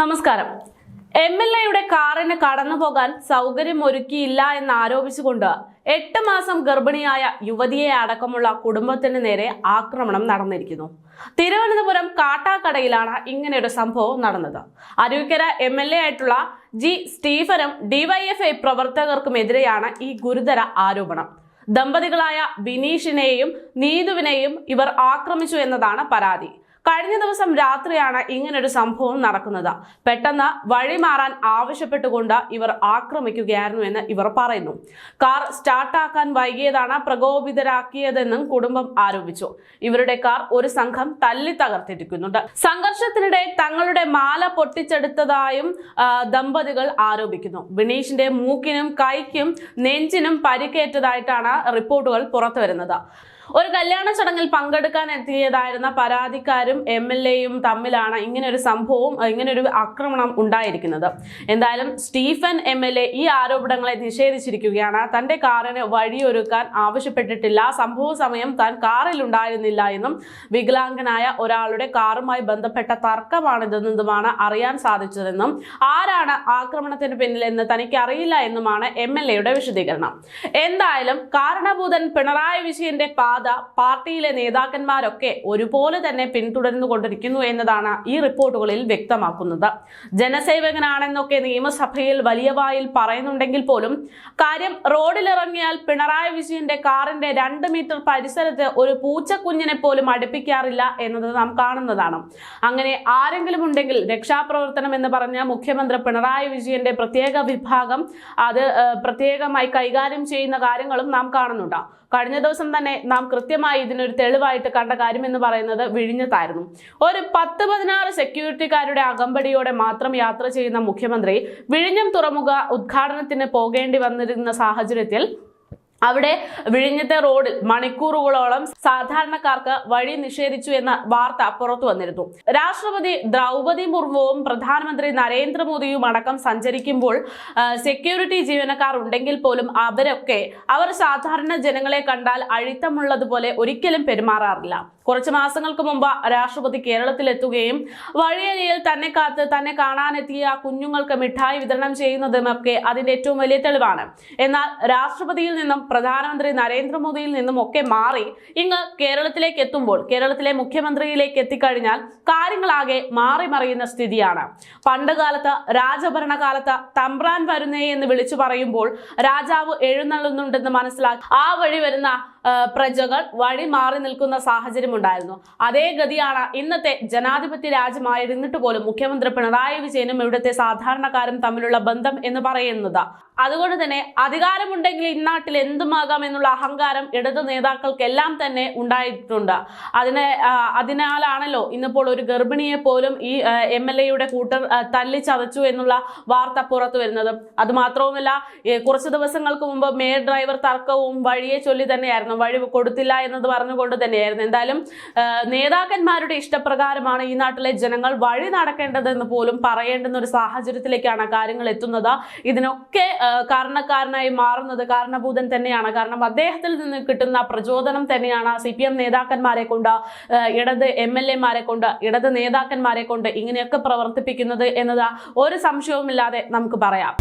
നമസ്കാരം. MLA-യുടെ കാറിന് കടന്നുപോകാൻ സൗകര്യമൊരുക്കിയില്ല എന്നാരോപിച്ചുകൊണ്ട് 8 മാസം ഗർഭിണിയായ യുവതിയെ അടക്കമുള്ള കുടുംബത്തിന് നേരെ ആക്രമണം നടന്നിരിക്കുന്നു. തിരുവനന്തപുരം കാട്ടാക്കടയിലാണ് ഇങ്ങനെയൊരു സംഭവം നടന്നത്. അരുവിക്കര MLA ആയിട്ടുള്ള ജി സ്റ്റീഫനും DYFI പ്രവർത്തകർക്കുമെതിരെയാണ് ഈ ഗുരുതര ആരോപണം. ദമ്പതികളായ ബിനീഷിനെയും നീതുവിനെയും ഇവർ ആക്രമിച്ചു എന്നതാണ് പരാതി. കഴിഞ്ഞ ദിവസം രാത്രിയാണ് ഇങ്ങനൊരു സംഭവം നടക്കുന്നത്. പെട്ടെന്ന് വഴിമാറാൻ ആവശ്യപ്പെട്ടുകൊണ്ട് ഇവർ ആക്രമിക്കുകയായിരുന്നു എന്ന് ഇവർ പറയുന്നു. കാർ സ്റ്റാർട്ടാക്കാൻ വൈകിയതാണ് പ്രകോപിതരാക്കിയതെന്നും കുടുംബം ആരോപിച്ചു. ഇവരുടെ കാർ ഒരു സംഘം തല്ലി തകർത്തിരിക്കുന്നുണ്ട്. സംഘർഷത്തിനിടെ തങ്ങളുടെ മാല പൊട്ടിച്ചെടുത്തതായും ദമ്പതികൾ ആരോപിക്കുന്നു. ബിനീഷിന്റെ മൂക്കിനും കൈക്കും നെഞ്ചിനും പരിക്കേറ്റതായിട്ടാണ് റിപ്പോർട്ടുകൾ പുറത്തുവരുന്നത്. ഒരു കല്യാണ ചടങ്ങിൽ പങ്കെടുക്കാൻ എത്തിയതായിരുന്ന പരാതിക്കാരും MLA-യും തമ്മിലാണ് ഇങ്ങനൊരു സംഭവം, ഇങ്ങനൊരു ആക്രമണം ഉണ്ടായിരിക്കുന്നത്. എന്തായാലും സ്റ്റീഫൻ MLA ഈ ആരോപണങ്ങളെ നിഷേധിച്ചിരിക്കുകയാണ്. തന്റെ കാറിന് വഴിയൊരുക്കാൻ ആവശ്യപ്പെട്ടിട്ടില്ല, സംഭവ സമയം താൻ കാറിൽ ഉണ്ടായിരുന്നില്ല എന്നും വികലാംഗനായ ഒരാളുടെ കാറുമായി ബന്ധപ്പെട്ട തർക്കമാണിതെന്നതുമാണ് അറിയാൻ സാധിച്ചതെന്നും ആരാണ് ആക്രമണത്തിന് പിന്നിലെന്ന് തനിക്ക് അറിയില്ല എന്നുമാണ് MLA-യുടെ വിശദീകരണം. എന്തായാലും കാരണഭൂതൻ പിണറായി വിജയന്റെ പാർട്ടിയിലെ നേതാക്കന്മാരൊക്കെ ഒരുപോലെ തന്നെ പിന്തുടർന്നുകൊണ്ടിരിക്കുന്നു എന്നതാണ് ഈ റിപ്പോർട്ടുകളിൽ വ്യക്തമാക്കുന്നത്. ജനസേവകനാണെന്നൊക്കെ നിയമസഭയിൽ വലിയ വായിൽ പറയുന്നുണ്ടെങ്കിൽ പോലും കാര്യം റോഡിലിറങ്ങിയാൽ പിണറായി വിജയന്റെ കാറിന്റെ 2 മീറ്റർ പരിസരത്ത് ഒരു പൂച്ചക്കുഞ്ഞിനെ പോലും അടുപ്പിക്കാറില്ല എന്നത് നാം കാണുന്നതാണ്. അങ്ങനെ ആരെങ്കിലും ഉണ്ടെങ്കിൽ രക്ഷാപ്രവർത്തനം എന്ന് പറഞ്ഞ മുഖ്യമന്ത്രി പിണറായി വിജയന്റെ പ്രത്യേക വിഭാഗം അത് പ്രത്യേകമായി കൈകാര്യം ചെയ്യുന്ന കാര്യങ്ങളും നാം കാണുന്നുണ്ട്. കഴിഞ്ഞ ദിവസം തന്നെ നാം കൃത്യമായി ഇതിനൊരു തെളിവായിട്ട് കണ്ട കാര്യം എന്ന് പറയുന്നത് വിഴിഞ്ഞത്തായിരുന്നു. ഒരു 10-16 സെക്യൂരിറ്റിക്കാരുടെ അകമ്പടിയോടെ മാത്രം യാത്ര ചെയ്യുന്ന മുഖ്യമന്ത്രി വിഴിഞ്ഞം തുറമുഖ ഉദ്ഘാടനത്തിന് പോകേണ്ടി വന്നിരുന്ന സാഹചര്യത്തിൽ അവിടെ വിഴിഞ്ഞത്തെ റോഡിൽ മണിക്കൂറുകളോളം സാധാരണക്കാർക്ക് വഴി നിഷേധിച്ചു എന്ന വാർത്ത പുറത്തു വന്നിരുന്നു. രാഷ്ട്രപതി ദ്രൗപദി മുർമുവും പ്രധാനമന്ത്രി നരേന്ദ്രമോദിയും അടക്കം സഞ്ചരിക്കുമ്പോൾ സെക്യൂരിറ്റി ജീവനക്കാർ ഉണ്ടെങ്കിൽ പോലും അവർ സാധാരണ ജനങ്ങളെ കണ്ടാൽ അഴിത്തമുള്ളതുപോലെ ഒരിക്കലും പെരുമാറാറില്ല. കുറച്ച് മാസങ്ങൾക്ക് മുമ്പ് രാഷ്ട്രപതി കേരളത്തിലെത്തുകയും വഴിയരിയിൽ തന്നെ കാത്ത് തന്നെ കാണാനെത്തിയ കുഞ്ഞുങ്ങൾക്ക് മിഠായി വിതരണം ചെയ്യുന്നതുമൊക്കെ അതിന്റെ ഏറ്റവും വലിയ തെളിവാണ്. എന്നാൽ രാഷ്ട്രപതിയിൽ നിന്നും പ്രധാനമന്ത്രി നരേന്ദ്രമോദിയിൽ നിന്നും ഒക്കെ മാറി ഇങ്ങ് കേരളത്തിലേക്ക് എത്തുമ്പോൾ, കേരളത്തിലെ മുഖ്യമന്ത്രിയിലേക്ക് എത്തിക്കഴിഞ്ഞാൽ കാര്യങ്ങളാകെ മാറി മറിയുന്ന സ്ഥിതിയാണ്. പണ്ട് കാലത്ത് രാജഭരണകാലത്ത് തമ്പ്രാൻ വരുന്നേ എന്ന് വിളിച്ചു പറയുമ്പോൾ രാജാവ് എഴുന്നള്ളുന്നുണ്ടെന്ന് മനസ്സിലാക്കി ആ വഴി വരുന്ന പ്രജകൾ വഴി മാറി നിൽക്കുന്ന സാഹചര്യം ഉണ്ടായിരുന്നു. അതേ ഗതിയാണ് ഇന്നത്തെ ജനാധിപത്യ രാജ്യമായിരുന്നിട്ട് പോലും മുഖ്യമന്ത്രി പിണറായി വിജയനും ഇവിടുത്തെ സാധാരണക്കാരും തമ്മിലുള്ള ബന്ധം എന്ന് പറയുന്നത്. അതുകൊണ്ട് തന്നെ അധികാരമുണ്ടെങ്കിൽ ഇന്നാട്ടിൽ എന്തുമാകാം എന്നുള്ള അഹങ്കാരം ഇടതു നേതാക്കൾക്കെല്ലാം തന്നെ ഉണ്ടായിട്ടുണ്ട്. അതിനാലാണല്ലോ ഇന്നിപ്പോൾ ഒരു ഗർഭിണിയെ പോലും ഈ MLA-യുടെ കൂട്ടർ തല്ലിച്ചതച്ചു എന്നുള്ള വാർത്ത പുറത്തു വരുന്നത്. അത് മാത്രവുമല്ല, കുറച്ച് ദിവസങ്ങൾക്ക് മുമ്പ് മേയർ ഡ്രൈവർ തർക്കവും വഴിയെ ചൊല്ലി തന്നെയായിരുന്നു, വഴി കൊടുത്തില്ല എന്നത് പറഞ്ഞുകൊണ്ട് തന്നെയായിരുന്നു. എന്തായാലും നേതാക്കന്മാരുടെ ഇഷ്ടപ്രകാരമാണ് ഈ നാട്ടിലെ ജനങ്ങൾ വഴി നടക്കേണ്ടതെന്ന് പോലും പറയേണ്ടുന്ന ഒരു സാഹചര്യത്തിലേക്കാണ് കാര്യങ്ങൾ എത്തുന്നത്. ഇതിനൊക്കെ കാരണക്കാരനായി മാറുന്നത് കാരണഭൂതൻ തന്നെയാണ്. കാരണം അദ്ദേഹത്തിൽ നിന്ന് കിട്ടുന്ന പ്രചോദനം തന്നെയാണ് CPM നേതാക്കന്മാരെ കൊണ്ട്, ഇടത് MLA-മാരെ കൊണ്ട്, ഇടത് നേതാക്കന്മാരെ കൊണ്ട് ഇങ്ങനെയൊക്കെ പ്രവർത്തിപ്പിക്കുന്നത് എന്നത് ഒരു സംശയവുമില്ലാതെ നമുക്ക് പറയാം.